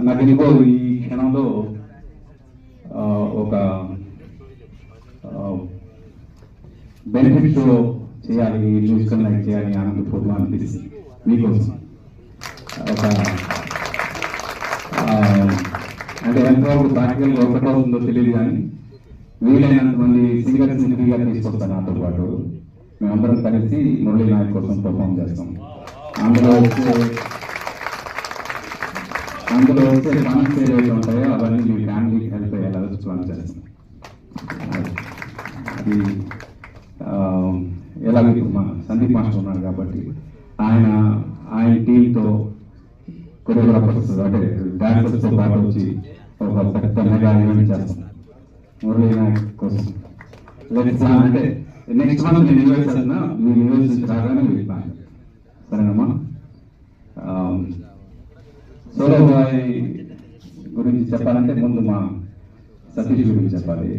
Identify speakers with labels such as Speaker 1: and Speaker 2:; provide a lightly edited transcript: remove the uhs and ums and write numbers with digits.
Speaker 1: నాకు ఎందుకో ఈ క్షణంలో ఒక బెనిఫిట్ షో చేయాలి, మ్యూజికల్ నైట్ చేయాలి ఆనందపూర్లో అనిపిస్తుంది. మీకోసం ఒక అంటే ఎంతవరకు ప్రాక్టికల్గా వర్కౌట్ అవుతుందో తెలియదు, కానీ వీలైనంత మంది సింగర్స్ని ఫ్రీగా తీసుకొస్తాను నాతో పాటు. మేమందరం కలిసి మురళీ నాయక్ కోసం పర్ఫామ్ చేస్తాం. అందులో వచ్చే ఫండ్స్ ఏవైతే ఉంటాయో అవన్నీ మీ ఫ్యామిలీకి హెల్ప్ అయ్యేలా ప్లాన్ చేస్తాం. అది ఎలాగో మా సందీప్ మాస్టర్ ఉన్నాడు కాబట్టి ఆయన టీంతో కొరియోగ్రాఫర్స్ అంటే డాన్సర్స్తో పాటు వచ్చి ఒక పెద్ద మెగా ఈవెంట్ చేస్తాం మురళీ నాయక్ కోసం. అంటే నెక్స్ట్ మంత్ నేను యూఎస్ వెళ్తున్నా, మీరు యూఎస్ నుంచి రాగానే మీరు ప్లాన్. సరేనమ్మా? సోలో బాయ్ గురించి చెప్పాలంటే ముందు మా సతీష్ గురించి చెప్పాలి.